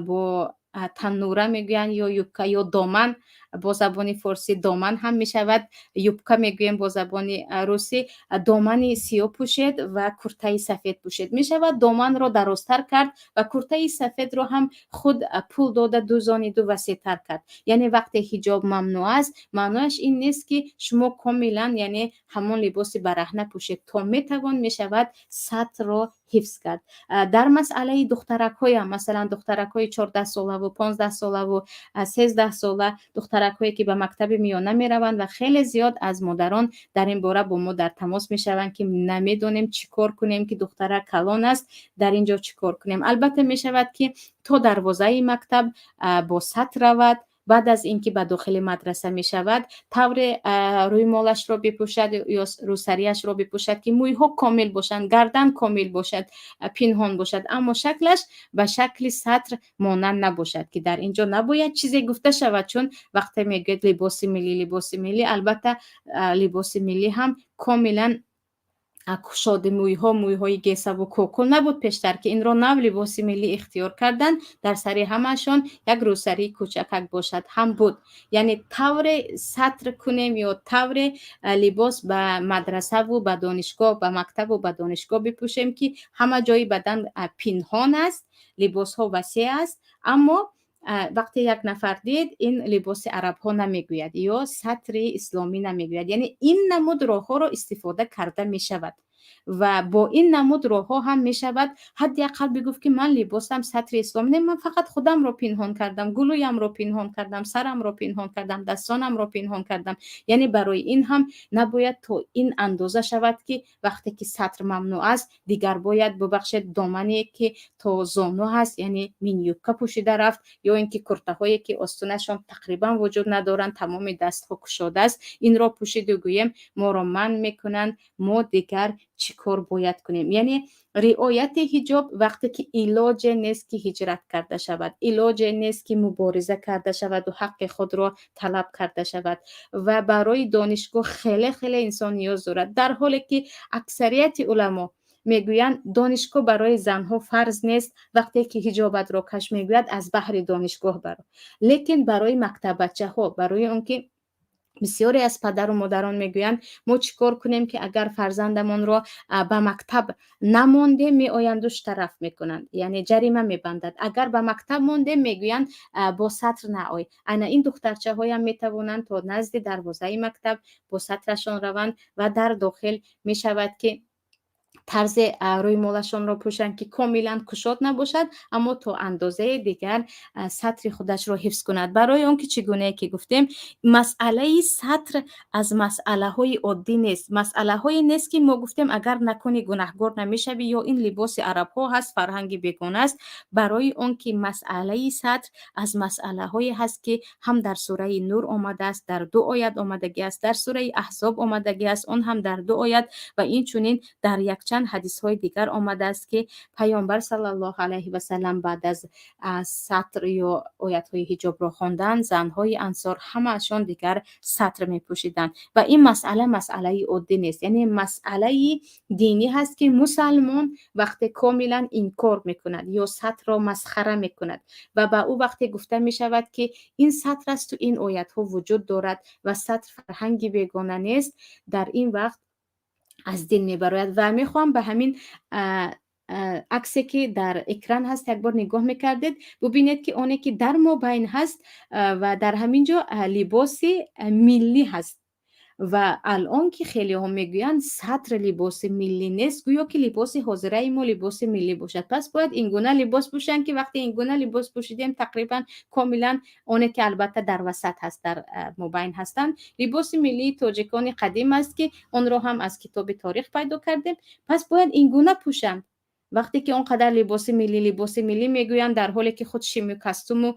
با تنوره میگویند یا یوبکه یا دامن، با زبان فارسی دامن هم می شود، یوبکه میگویم با زبان روسی، دامن سیاه پوشید و کرته سفید پوشید. می شود دامن را درازتر کرد و کرته سفید را هم خود پول داده دوزانید و وسیع‌تر کرد. یعنی وقتی حجاب ممنوع است، معنیش این نیست که شما کاملا یعنی همون لباس برهنه پوشید، تا می توان می شود سطر را حفظ کرد. در مسئله دخترک های هم، مثلا دخترک های 14 ساله و 15 ساله و 13 ساله، دخترک هایی که به مکتب میانه می روند و خیلی زیاد از مادران در این باره با ما در تماس می شوند که نمیدونیم چی کار کنیم که دخترک کلان است، در اینجا چی کار کنیم. البته می شود که تا دروازه مکتب با سطر رود، بعد از اینکه به داخل مدرسه می شود طور روی مالش را بپوشد یا روسریش را بپوشد که موی ها کامل باشند، گردن کامل باشد، پنهان باشد، اما شکلش به شکل سطر مانند نباشد، که در اینجا نباید چیزی گفته شود، چون وقتی میگید لباس ملی، البته لباس ملی هم کاملا کشاد موی های گیسه و کوکو نبود پیشتر که این را نو لباس ملی اختیار کردن، در سری همشان یک روسری کوچکک باشد هم بود. یعنی طور سطر کنیم یا طور لباس به مدرسه و به دانشگاه، به مکتب و به دانشگاه بپوشیم که همه جای بدن پنهان است، لباس ها وسیع است، اما وقتی یک نفر دید این لباس عرب ها نمیگوید یا سطر اسلامی نمیگوید. یعنی این نمود راه ها را استفاده کرده می شود و با این نمود راه ها هم می شود حداقل بگفت که من لباسم سطر اسلامی نه، من فقط خودم را پنهان کردم، گلویم را پنهان کردم، سرم را پنهان کردم، دستانم را پنهان کردم. یعنی برای این هم نباید تو این اندازه شود که وقتی که سطر ممنوع است دیگر باید ببخشید دامنی که تا زانو هست یعنی مینیوکا پوشیده رفت، یا اینکه کرته هایی که آستانشان تقریبا وجود ندارن، تمام دست ها گشاده است، این را پوشید و گویم ما را منع میکنند، ما دیگر چی کار باید کنیم. یعنی رعایت حجاب وقتی که علاج نیست که هجرت کرده شود، علاج نیست که مبارزه کرده شود و حق خود را طلب کرده شود. و برای دانشگاه خیلی انسان نیاز دارد، در حالی که اکثریت علما میگویند دانشگاه برای زنها فرض نیست، وقتی که حجابت را کش میگوید از بحر دانشگاه برو، لیکن برای مکتب بچه ها، برای اون که بسیاری از پدر و مادران میگویند ما چیکار کنیم که اگر فرزندمان را به مکتب نمانده می آیندش طرف میکنند، یعنی جریمه میبندد. اگر به مکتب مانده میگویند با سطر نآی. انا این دخترچه هایم میتوانند تا نزد دروازه مکتب با سطرشان روند و در داخل میشود که طرز روی مولشان را پوشند که کاملا کشاد نباشد، اما تا اندازه دیگر سطر خودش را حفظ کند. برای آنکه چگونه که گفتیم مسئله سطر از مسئله های عادی نیست، مسئله های نیست که ما گفتیم اگر نکنی گناهگار نمیشوی یا این لباس عرب ها هست، فرهنگ بیگانه است. برای آنکه مسئله سطر از مسئله های هست که هم در سوره نور آمده است، در 2 آیت آمدگی است، در سوره احزاب آمدگی است، اون هم در 2 آیت و این چنین در یک چند حدیث های دیگر آمده است که پیامبر صلی الله علیه و سلم بعد از سطر یا آیت های حجاب را خواندن، زنهای انصار همه‌شان دیگر سطر می پوشیدند و این مسئله عادی نیست، یعنی مسئله دینی هست که مسلمان وقتی کاملا انکار میکند یا سطر را مسخره میکند و به او وقتی گفته می شود که این سطر است و این آیت ها وجود دارد و سطر فرهنگی بیگانه نیست، در این وقت از دین میبراید. و میخوام به همین عکسی که در اکران هست یک بار نگاه میکردید ببینید که اونی که در ما بین هست و در همینجا لباس ملی هست و الان که خیلی هم میگویند سطر لباس ملی نیست، گویا که لباس حاضره ما لباس ملی باشد. پس باید این گونه لباس پوشن که وقتی این گونه لباس پوشیدیم تقریبا کاملا اونه که البته در وسط هست در مبین هستند. لباس ملی تاجیکان قدیم است که اون رو هم از کتاب تاریخ پیدا کردیم. پس باید این گونه پوشن. وقتی که اونقدر لباس ملی میگویند در حالی که خود شیمی کاستوم و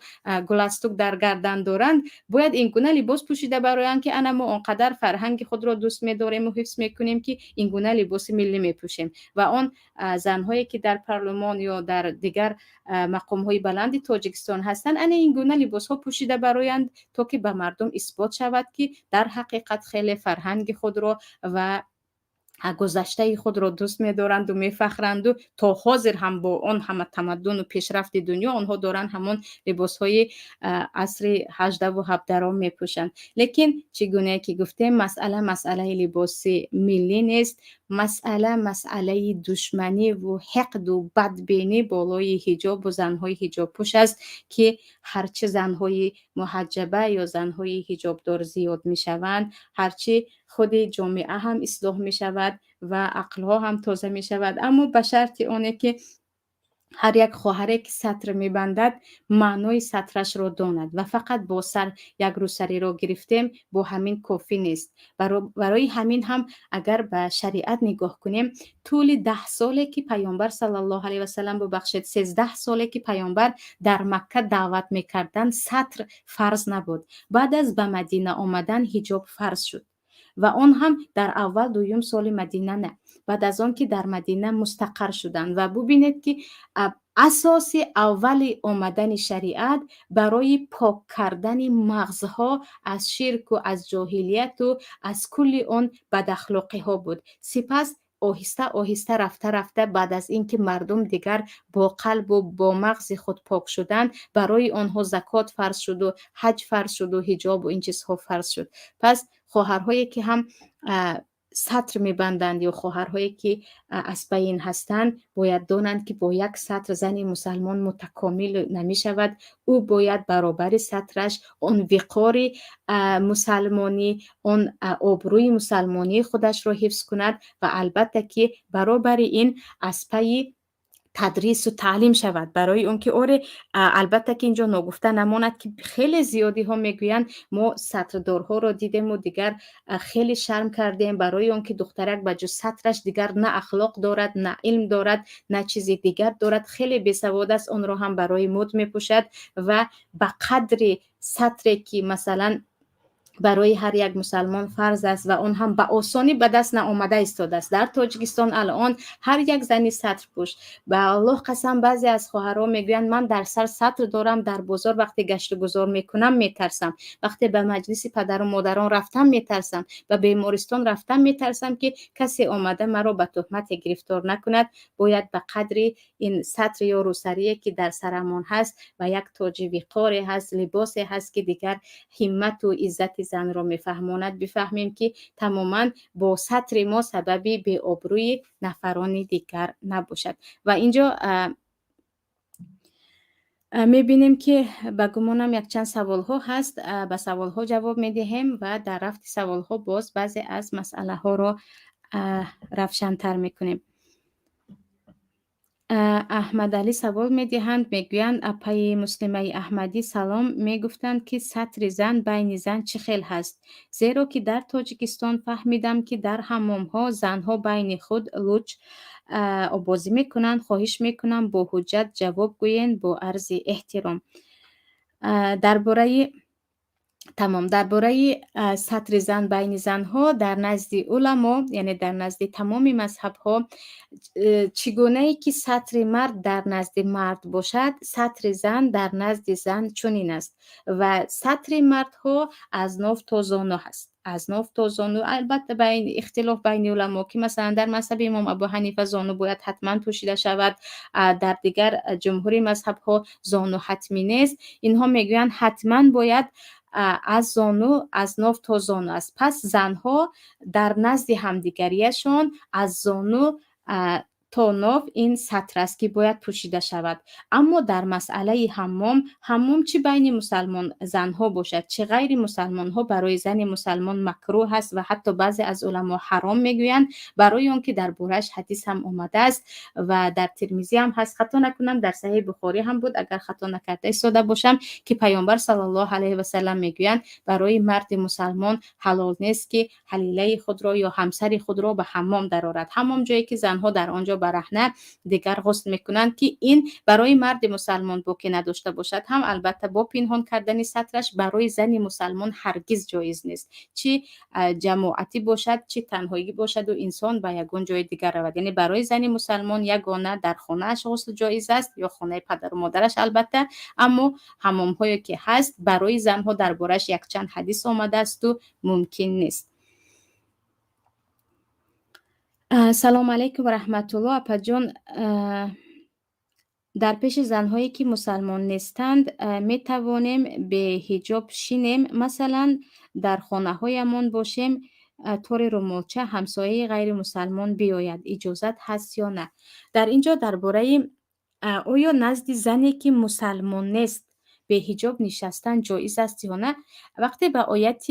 گلاستوک در گردن دارند، باید این گونه لباس پوشیده برایند که انا ما اونقدر فرهنگ خود را دوست می‌داریم و حفظ می‌کنیم که این گونه لباس ملی میپوشیم و آن زن‌هایی که در پارلمان یا در دیگر مقام‌های بلند تاجیکستان هستند انا این گونه لباس‌ها پوشیده برایند تا که به مردم اثبات شود که در حقیقت خیلی فرهنگ خود را و گذشته خود را دوست می‌دارند و می‌فخرند و تا حاضر هم با آن همه تمدن و پیشرفت دنیا آنها دارند همون لباس‌های عصر 18 و 17 را می‌پوشند. لیکن چگونه که گفتیم مسئله لباس ملی نیست، مسئله دشمنی و حقد و بدبینی بالای حجاب و زن‌های حجاب پوش است که هرچه زن‌های محجبه یا زن‌های حجاب دار زیاد می‌شوند، هرچه خود جامعه هم اصلاح می شود و عقلها هم تازه می شود، اما به شرط آنه که هر یک خواهری که سطر می بندد معنای سطرش را داند و فقط با سر یک روسری را گرفتیم با همین کافی نیست. برای همین هم اگر به شریعت نگاه کنیم طول 10 ساله که پیامبر صلی الله علیه و سلم ببخشید 13 ساله که پیامبر در مکه دعوت میکردن سطر فرض نبود. بعد از به مدینه آمدن حجاب فرض شد و آن هم در اول دویم سال مدینه نه، بعد از آن که در مدینه مستقر شدند. و ببینید که اساس اول آمدن شریعت برای پاک کردن مغزها از شرک و از جاهلیت و از کل آن بد اخلاقی ها بود. سپس آهسته رفته بعد از اینکه مردم دیگر با قلب و با مغز خود پاک شدند برای آنها زکات فرض شد و حج فرض شد و حجاب و این چیزها فرض شد. پس خواهرهایی که هم سطر میبندند یا خواهرهایی که از بین هستند باید دانند که با یک سطر زن مسلمان متکامل نمی شود. او باید برابر سطرش اون وقار مسلمانی، اون آبروی مسلمانی خودش را حفظ کند و البته که برابر این از پی تدریس و تعلیم شود. برای اون که البته که اینجا نگفته نماند که خیلی زیادی ها میگویند ما سطردارها را دیدیم و دیگر خیلی شرم کردیم برای اون که دخترک بجز سطرش دیگر نه اخلاق دارد، نه علم دارد، نه چیزی دیگر دارد، خیلی بیسواد است، اون را هم برای مد میپوشد و به قدر سطری که مثلا برای هر یک مسلمان فرض است و اون هم به آسانی به دست نآمده ایستاده است. در تاجیکستان الان هر یک زنی سطر پوش. به الله قسم بعضی از خواهرها میگویند من در سر سطر دارم، در بازار وقتی گشت و گذار میکنم میترسم، وقتی به مجلس پدر و مادران رفتم میترسم، به بیمارستان رفتم میترسم که کسی آمده مرا به تهمت گرفتار نکند. باید به قدر این سطر یا روسری که در سرمان هست و یک تاج وقاری هست، لباسی هست که دیگر همت و عزت زن را میفهماند بفهمیم که تماما با سطر ما سبب به آبروی نفران دیگر نباشد. و اینجا میبینیم که به گمانم یک چند سوال ها هست، به سوال ها جواب میدهیم و در رفت سوال ها باز بعضی از مسئله ها را روشن‌تر میکنیم. احمد علی سوال میدهند، میگویند اپای مسلمه احمدی سلام، میگفتند که سطر زن بین زن چه خیل هست؟ زیرا که در تاجیکستان فهمیدم که در حمام ها زنها بین خود لوچ بازی میکنند. خواهش میکنم با حجت جواب گویند با عرض احترام. درباره سطر زن بین زنها در نزد علما، یعنی در نزد تمام مذهب ها، چگونه ای که سطر مرد در نزد مرد باشد، سطر زن در نزد زن چنین است و سطر مردها از ناف تا زانو هست. از ناف تا زانو البته بین اختلاف بین علما که مثلا در مذهب امام ابو حنیفه زانو باید حتما پوشیده شود، در دیگر جمهوری مذهب ها زانو حتمی نیست. اینها میگویند حتما باید از زانو، از ناف تا زانو است. پس زنها در نزد همدیگریشان از زانو تا ناف این سطر است که باید پوشیده شود. اما در مسئله حمام چه بین مسلمان زنها باشد چه غیر مسلمان ها، برای زن مسلمان مکروه است و حتی بعضی از علما حرام میگویند، برای آن که در بورش حدیث هم آمده است و در ترمذی هم هست، خطا نکنم در صحیح بخاری هم بود، اگر خطا نکرده ایستاده باشم، که پیامبر صلی الله علیه و سلم میگویند برای مرد مسلمان حلال نیست که حلیله خود را یا همسر خود را به حمام درآورد. حمام جایی که زنها در آنجا برهنه دیگر غسل میکنند، که این برای مرد مسلمان باقی نداشته باشد، هم البته با پنهان کردن سطرش برای زن مسلمان هرگز جایز نیست، چه جماعتی باشد چه تنهایی باشد و انسان به یگان جای دیگر رود. یعنی برای زن مسلمان یگانه در خانه اش غسل جایز است یا خانه پدر و مادرش البته، اما حمام هایی که هست برای زنها دربارش یک چند حدیث آمده است و ممکن نیست. سلام علیکم و رحمت الله. اپا جان، در پیش زنهایی که مسلمان نیستند می توانیم به حجاب شینیم، مثلا در خانه هایمان باشیم، طور رومالچه همسایه غیر مسلمان بیاید، اجازت هست یا نه؟ در اینجا درباره آیا نزد زنی که مسلمان نیست به حجاب نشستن جایز است یا نه، وقتی به آیت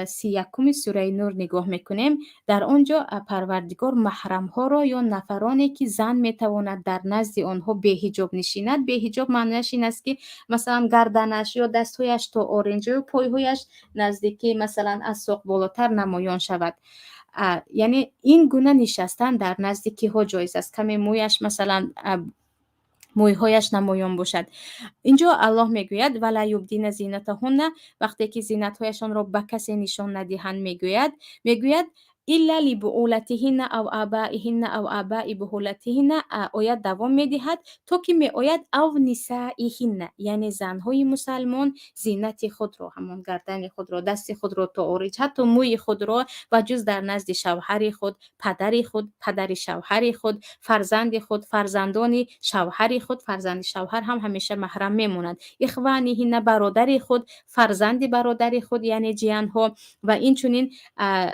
31 سوره نور نگاه میکنیم، در آنجا پروردگار محرم ها را یا نفرانی که زن میتواند در نزد آنها به حجاب نشیند، به حجاب معنیش این است که مثلا گردنش یا دستهایش تا آرنجه و پایهایش نزدیکی مثلا از ساق بالاتر نمایان شود، یعنی این گونه نشستن در نزدیکی ها جایز است. کمی مویش مثلا مویهایش نمایان باشد. اینجا الله میگوید ولا یبدین زینتهن، وقتی که زینتهایشان را به کسی نشان ندهند، میگوید الا لبعولتهن او آبائهن او آباء بعولتهن. آیت دوام میدهد تا که میآید او نسائهن، یعنی زنهای مسلمان زینت خود را، همان گردن خود را، دست خود را تا آرنج، حتی موی خود را و جز در نزد شوهر خود، پدر خود، پدر شوهر خود، فرزند خود، فرزندان شوهر خود، فرزند شوهر هم همیشه محرم میمونند، اخوانهن، برادر خود، فرزند برادر خود یعنی جیانها، و این چنین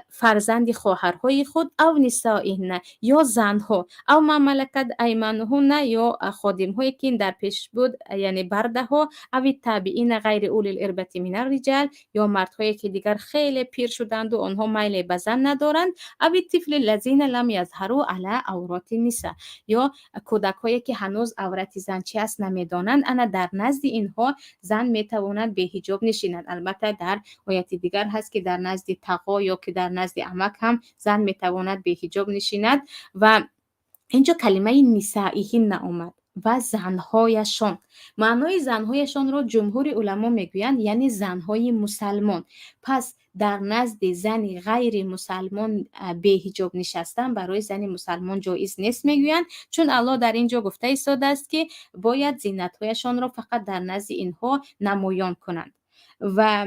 فرزند خواهرهای خود، او نسائهن یا زنها، او ما ملکت ایمانهن یا خادم‌هایی که در پیش بود یعنی برده ها، او تابعین غیر اولی الاربه من الرجال، یا مردهایی که دیگر خیلی پیر شدند و آنها میل به زن ندارند، او طفل الذین لم یظهروا علی عورات النساء، یا کودکایی که هنوز عورت زن چی است نمیدانند، انا در نزد اینها زن میتواند به حجاب نشیند. البته در آیت دیگر هست که در نزد تقا یا که در نزد عمک هم زن میتواند به حجاب نشیند، و اینجا کلمه نسائهن آمد و زنهایشان. معنای زنهایشان را جمهور علما میگویند یعنی زنهای مسلمان. پس در نزد زن غیر مسلمان به حجاب نشستن برای زن مسلمان جایز نیست میگویند، چون الله در اینجا گفته ایستاده است که باید زینتهایشان را فقط در نزد اینها نمایان کنند. و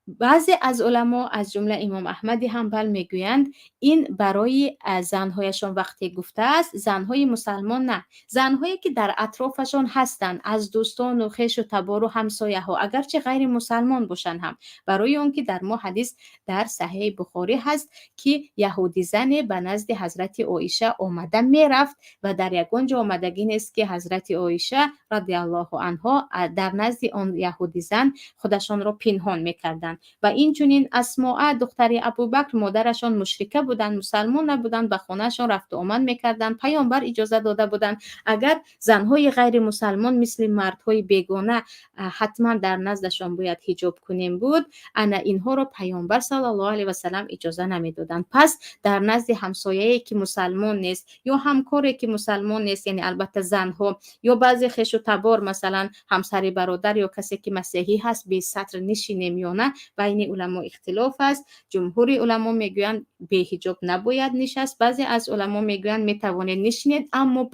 بعضی از علما از جمله امام احمد حنبل میگویند این برای زنهایشان وقتی گفته است، زنهای مسلمان نه، زنهایی که در اطرافشان هستند از دوستان و خویش و تبار و همسایه ها اگرچه غیر مسلمان باشند هم، برای اون که در ما حدیث در صحیح بخاری هست که یهودی زن به نزد حضرت عایشه آمده میرفت و در یگان جا آمدگی نیست که حضرت عایشه رضی الله عنها در نزد آن یهودی زن خودشان را پنهان میکردند و این چنین اسماء دختر ابوبکر مادرشان مشرکه بودند، مسلمان نبودند، به خانهشان رفت و آمد میکردند. پیامبر اجازه داده بودند اگر زنهای غیر مسلمان مثل مردهای بیگانه حتما در نزدشان باید حجاب کنیم بود، انا اینها را پیامبر صلی الله علیه و سلم اجازه نمیدادند. پس در نزد همسایه‌ای که مسلمان نیست یا همکاری که مسلمان نیست، یعنی البته زنها یا بعضی خویش و تبار مثلا همسر برادر یا کسی که مسیحی هست به ستر نشینیم یا نه، بین علما اختلاف است. جمهور علما میگویند به حجاب نباید نشست، بعضی از علما میگویند میتوانید نشینید اما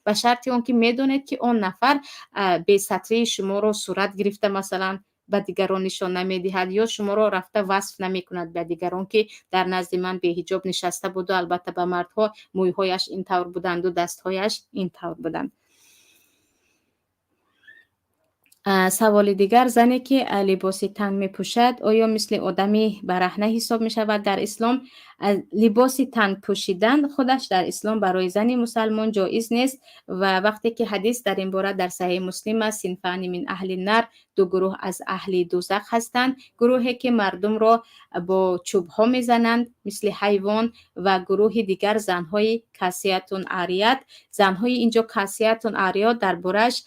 به شرط اون که میدونید که اون نفر به ستری شما رو صورت گرفته مثلا به دیگران نشان نمیدهد یا شما را رفته وصف نمی کند به دیگران که در نزد من به حجاب نشسته بود و البته به مردها مویهایش این طور بودند و دستهایش این طور بودند. سوال دیگر، زنی که لباس تنگ می پوشد آیا مثل آدمی برهنه حساب می شود در اسلام؟ لباس تنگ پوشیدن خودش در اسلام برای زن مسلمان جایز نیست و وقتی که حدیث در این باره در صحیح مسلم است، صنفان من اهل النار، دو گروه از اهل دوزخ هستند، گروهی که مردم را با چوب ها میزنند مثل حیوان و گروه دیگر زنهای کاسیاتون عاریات. زنهای اینجا کاسیاتون عاریات در برش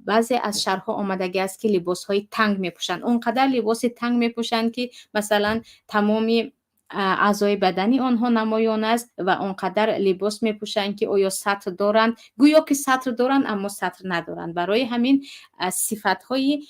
بعضی از شرح آمدگی است که لباس های تنگ میپوشند، اونقدر لباس تنگ میپوشند که مثلا تمامی اعضای بدنی آنها نمایان است و آنقدر لباس میپوشند که آیا سطر دارند، گویا که سطر دارند اما سطر ندارند. برای همین صفتهای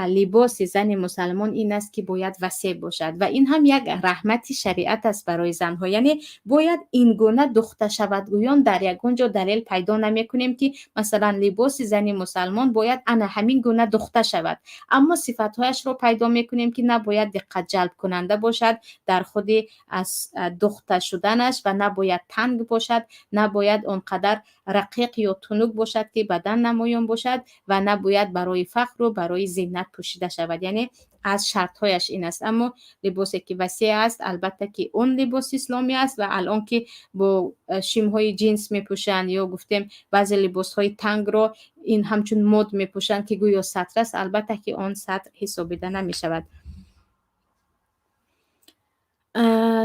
لباس زن مسلمان این است که باید وسیع باشد و این هم یک رحمت شریعت است برای زنها، یعنی باید این گونه دخته شود. گویان در یگان جا دلیل پیدا نمی کنیم که مثلا لباس زن مسلمان باید انا همین گونه دخته شود، اما صفتهایش رو پیدا می کنیم که نباید دقت جلب کننده باشد در خود از دخته شدنش و نباید تنگ باشد، نباید اونقدر رقیق یا تنوک باشد که بدن نمایان باشد و نباید برای فخر و برای زینت پوشیده شود، یعنی از شرطهایش این است. اما لباسی که وسیع است البته که اون لباس اسلامی است و الان که با شیمهای جینس میپوشند یا گفتیم بعضی لباسهای تنگ رو این همچون مد میپوشند که گویا سطر است، البته که اون سطر حسابیده نمیشود.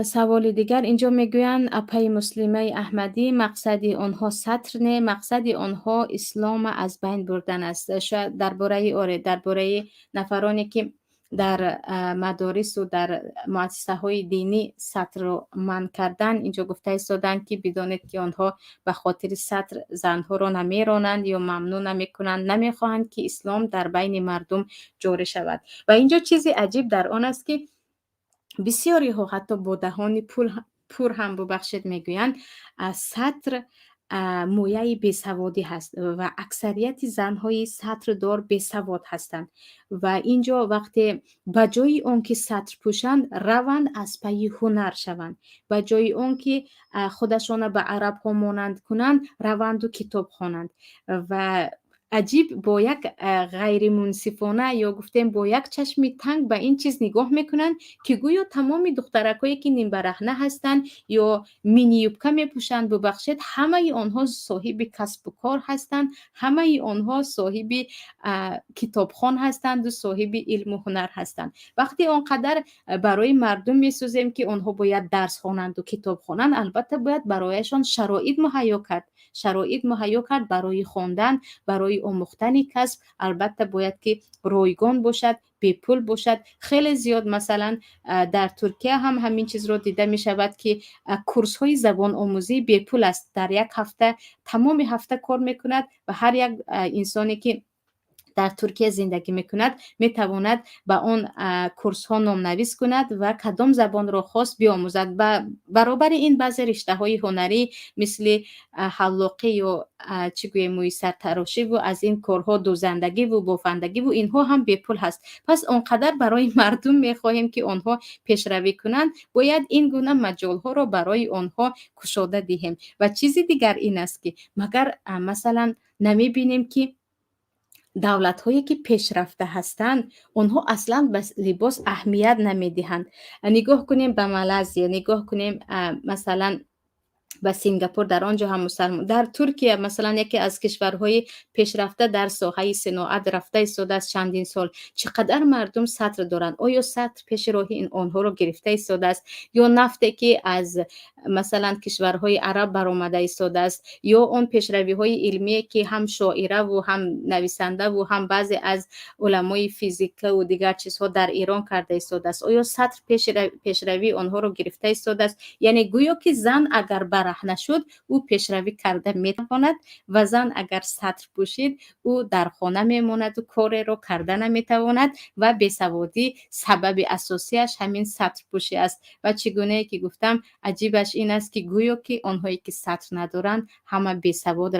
سوال دیگر اینجا میگویند اپای مسلمه احمدی مقصد آنها سطر نه، مقصد آنها اسلام از بین بردن است. شاید درباره نفرانی که در مدارس و در مؤسسه های دینی سطر رو منع کردن، اینجا گفته ایستادند که بدانید که آنها به خاطر سطر زنها را نمیرانند یا ممنوع نمیکنند، نمیخواهند که اسلام در بین مردم جاری شود. و اینجا چیزی عجیب در آن است که بسیاری ها حتی با دهان پر هم ببخشید میگویند سطر مویه بیسوادی هست و اکثریت زنهای سطر دار بیسواد هستند و اینجا وقتی بجای اون که سطر پوشند روند از پی هنر شوند، بجای اون که خودشان به عرب ها مانند کنند روند و کتاب خوانند و عجیب با یک غیر منصفانه یا گفتیم با یک چشم تنگ به این چیز نگاه میکنن که گویا تمام دخترکایی که نیم برهنه هستند یا مینی یوبکه میپوشند ببخشید همه آنها صاحب کسب و کار هستند، همه آنها صاحب کتابخوان هستند و صاحب علم و هنر هستند. وقتی آنقدر برای مردم میسوزیم که آنها باید درس خوانند و کتاب خوانند، البته باید برایشان شرایط مهیا کرد برای خواندن، برای آموختن کسب. البته باید که رایگان باشد، بی پول باشد. خیلی زیاد مثلا در ترکیه هم همین چیز رو دیده می شود که کورس های زبان آموزی بی پول است، در یک هفته تمام هفته کار می کند و هر یک انسانی که در ترکیه زندگی میکند میتواند به اون کورس ها نامنویس کند و کدام زبان را خواست بیاموزد. و برابر این بعضی رشته های هنری مثل حلاقی یا چی گویم سرتراشی و از این کارها دوزندگی و بافندگی و اینها هم بی پول هست. پس اونقدر برای مردم میخواهیم که آنها پیشروی کنند، باید این گونه مجال ها را برای آنها گشاده دهیم. و چیزی دیگر این است که مگر مثلا نمیبینیم که دولت هایی که پیشرفته هستند اونها اصلا به لباس اهمیت نمیدهند. نگاه کنیم به مالزی، نگاه کنیم مثلا به سینگاپور، در آنجا هم مسلمان. در ترکیه مثلا یکی از کشورهای پیشرفته در ساحه صناعت رفته ایستاده است چندین سال. چقدر مردم سطر دارند؟ آیا سطر پیش راه این آنها رو گرفته ایستاده است؟ یا نفتی که از مثلا کشورهای عرب برآمده ایستاده است؟ یا اون پیشروی های علمی که هم شاعره و هم نویسنده و هم بعضی از علمای فیزیک و دیگر چیزها در ایران کرده ایستاده است؟ آیا سطر پیشروی آنها رو گرفته ایستاده است؟ یعنی گویا که زن اگر برهنه شد او پیشروی کرده میتواند و زن اگر سطر پوشید او در خانه میماند و کار رو کرده نمیتواند و بیسوادی سبب اساسیش همین سطر پوشی است. و چگونه که گفتم عجیبش این است که گویا که آنهایی که سطر ندارند همه بیسواد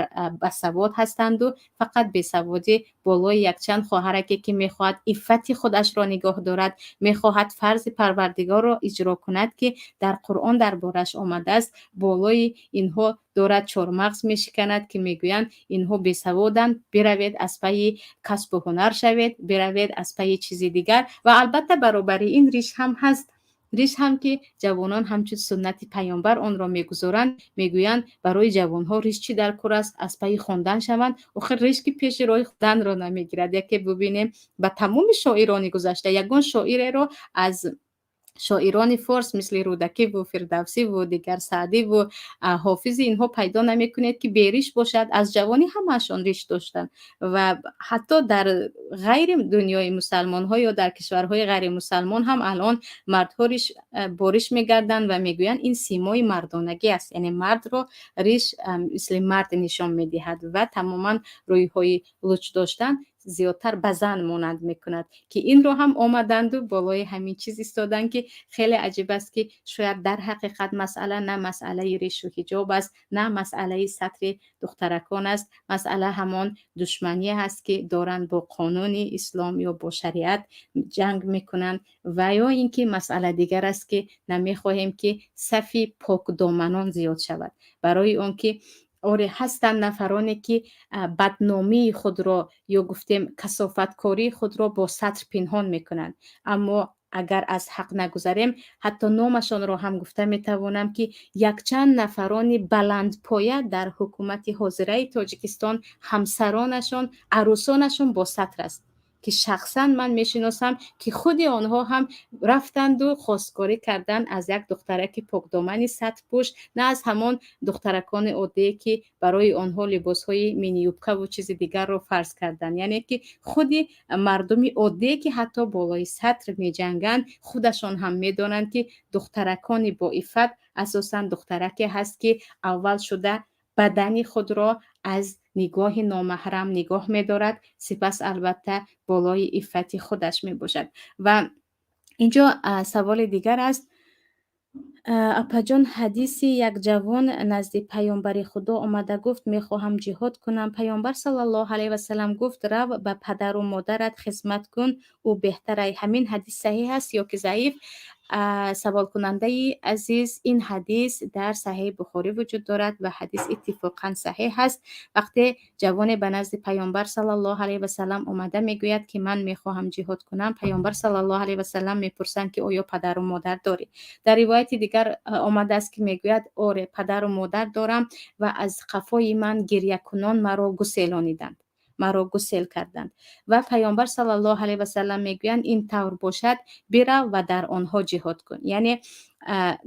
هستند و فقط بیسوادی بالای یک چند خواهرکی که میخواهد عفت خودش را نگاه دارد، میخواهد فرض پروردگار را اجرا کند که در قرآن دربارش آمده است، بالای اینها دارد چارمغز میشکند که میگویند اینها بیسوادند، بروید از پی کسب و هنر شوید، بروید از پی چیزی دیگر. و البته برابر این ریش هم هست، ریش هم که جوانان همچون سنت پیامبر آن را میگذارند، میگویند برای جوانها ریش چی در کار است؟ از پی خواندن شوند. آخر ریش که پیش راه خواندن را نمیگیرد. یکی ببینیم به تمام شاعران گذشته، یگان شاعر را از شاعران فارس مثل رودکی و فردوسی و دیگر سعدی و حافظ اینها پیدا نمی کنید که بیریش باشد. از جوانی همشان ریش داشتند و حتی در غیر دنیای مسلمان ها یا در کشورهای غیر مسلمان هم الان مردها ریش باریش میگردند و میگویند این سیمای مردانگی است، یعنی مرد رو ریش مثل مرد نشان میدهد و تماما روی های لوچ داشتن زیادتر به زن مانند میکند که این رو هم آمدند و بالای همین چیز ایستادن که خیلی عجیب است که شاید در حقیقت مسئله نه مسئله ریش و حجاب است، نه مسئله سطر دخترکان است، مسئله همان دشمنی هست که دارند با قانون اسلام یا با شریعت جنگ میکنند. و یا اینکه مسئله دیگر است که نمیخواهیم که صف پاک دامنان زیاد شود، برای اون که آره هستند نفرانی که بدنامی خود را یا گفتیم کثافتکاری خود را با سطر پنهان میکنند. اما اگر از حق نگذاریم حتی نامشان را هم گفته میتوانم که یک چند نفران بلند پایه در حکومت حاضره تاجیکستان همسرانشان عروسانشان با سطر است که شخصا من میشناسم که خود آنها هم رفتند و خواستگاری کردند از یک دخترک پاکدامن سطر پوش، نه از همان دخترکان عادی که برای آنها لباسهای مینی یوبکه و چیز دیگر رو فرض کردند. یعنی که خود مردم عادی که حتی بالای سطر می جنگند خودشان هم میدانند که دخترکان با عفت اساسا دخترکی هست که اول شده بدنی خود را از نگاه نامحرم نگاه می دارد، سپس البته بالای عفت خودش می باشد. و اینجا سوال دیگر است. اپا جان، حدیثی یک جوان نزد پیامبر خدا آمده گفت میخواهم جهاد کنم. پیامبر صلی الله علیه و سلم گفت رو به پدر و مادرت خدمت کن، او بهتره. همین حدیث صحیح است یا که ضعیف؟ سوال کننده عزیز، این حدیث در صحیح بخاری وجود دارد و حدیث اتفاقا صحیح است. وقتی جوان به نزد پیامبر صلی الله علیه و سلم آمده میگوید که من میخواهم جهاد کنم، پیامبر صلی الله علیه و سلم میپرسند که آیا پدر و مادر داری؟ در روایت دیگر آمده است که میگوید آره پدر و مادر دارم و از قفای من گریه کنان مرا گسیلانیدند، مرا گسیل کردند. و پیامبر صلی الله علیه و سلم میگویند این طور باشد برو و در آنها جهاد کن. یعنی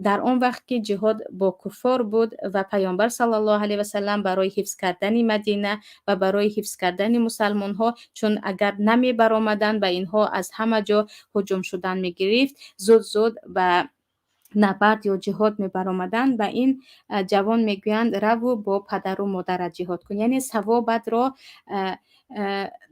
در آن وقت که جهاد با کفار بود و پیامبر صلی الله علیه و سلم برای حفظ کردن مدینه و برای حفظ کردن مسلمان ها، چون اگر نمی برآمدند و اینها از همه جا هجوم شدن می گرفت، زود و نبرد یا جهاد می برآمدند و این جوان میگویند رو با پدر و مادر جهاد کن. یعنی ثوابت را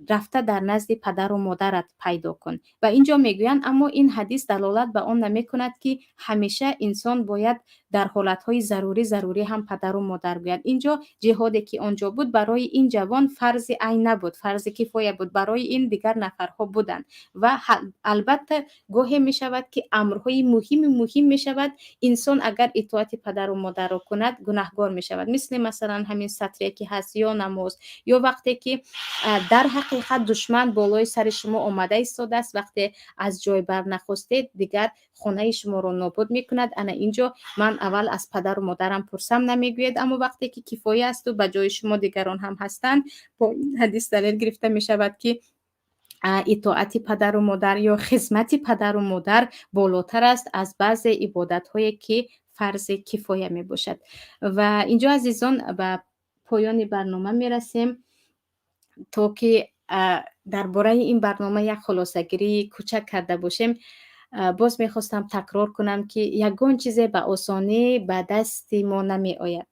رفته در نزد پدر و مادرت پیدا کن. و اینجا میگویند اما این حدیث دلالت به آن نمی کند که همیشه انسان باید در حالتهای ضروری هم پدر و مادر گوید. اینجا جهادی که آنجا بود برای این جوان فرض عین نبود، فرض کفایه بود، برای این دیگر نفرها بودند. و البته گاهی می شود که امرهای مهم می شود انسان اگر اطاعت پدر و مادر را کند گناهگار می شود، مثلا همین سطری که هست یا نماز، یا وقتی که در حقیقت دشمن بالای سر شما آمده ایستاده است، وقتی از جای بر نخواستید دیگر خانه شما رو نابود میکند. انا اینجا من اول از پدر و مادرم پرسم نمیگوید، اما وقتی که کفایه است و به جای شما دیگران هم هستند، با این حدیث دلیل گرفته می شود که اطاعت پدر و مادر یا خدمت پدر و مادر بالاتر است از بعض عبادت هایی که فرض کفایه می باشد. و اینجا عزیزان به پایان برنامه می رسیم. تا که درباره این برنامه یک خلاصه‌گیری کوچک کرده باشیم، باز میخواستم تکرار کنم که یگان چیز به آسانی به دست ما نمی آید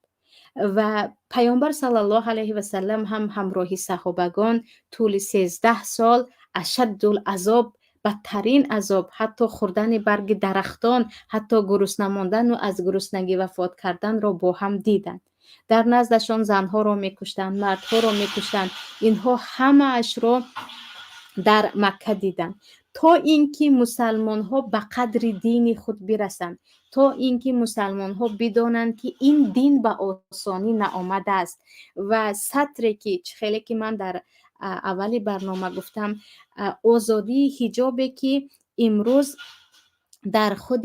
و پیامبر صلی الله علیه و سلم هم همراه صحابگان طول 13 سال اشد العذاب، بدترین عذاب، حتی خوردن برگ درختان، حتی گرسنه ماندن و از گرسنگی وفات کردن را با هم دیدند. در نزدشان زنها را میکشتند، مردها را میکشتند. اینها همه اش را در مکه دیدند تا اینکه مسلمان ها به قدر دین خود برسند، تا اینکه مسلمان ها بدانند که این دین به آسانی نآمده است. و سطری که خیلی که من در اولی برنامه گفتم، آزادی حجابی که امروز در خود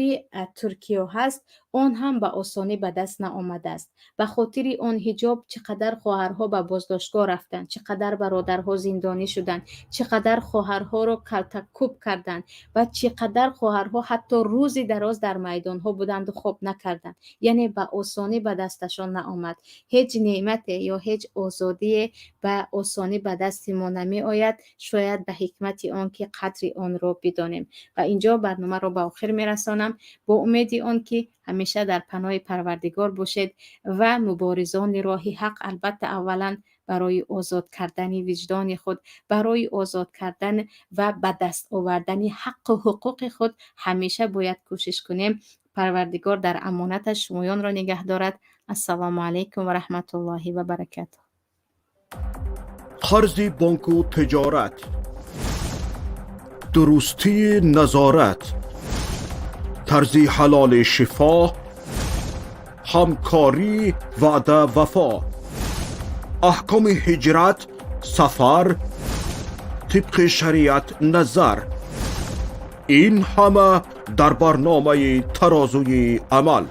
ترکیه هست، آن هم به آسانی به دست نآمده است. به خاطر آن حجاب چقدر خواهرها به بازداشتگاه رفتند، چقدر برادرها زندانی شدند، چقدر خواهرها را کوب کردند و چقدر خواهرها حتی روزی دراز در میدانها بودند و خواب نکردند. یعنی به آسانی به دستشان نآمد. هیچ نعمت یا هیچ آزادی به آسانی به دست ما نمی آید، شاید به حکمت آن که قدر آن را بدانیم. و اینجا برنامه را به آخر می رسانم با امید آن که همیشه در پناه پروردگار باشید و مبارزان راه حق، البته اولا برای آزاد کردن وجدان خود، برای آزاد کردن و به دست آوردن حق و حقوق خود همیشه باید کوشش کنیم. پروردگار در امانتش شمایان را نگه دارد. السلام علیکم و رحمت الله و برکاته. قرض بانک و تجارت، درستی نظارت، طرز حلال شفا، همکاری وعده وفا، احکام هجرت، سفر، طبق شریعت نظر، این همه در برنامه ترازوی عمل.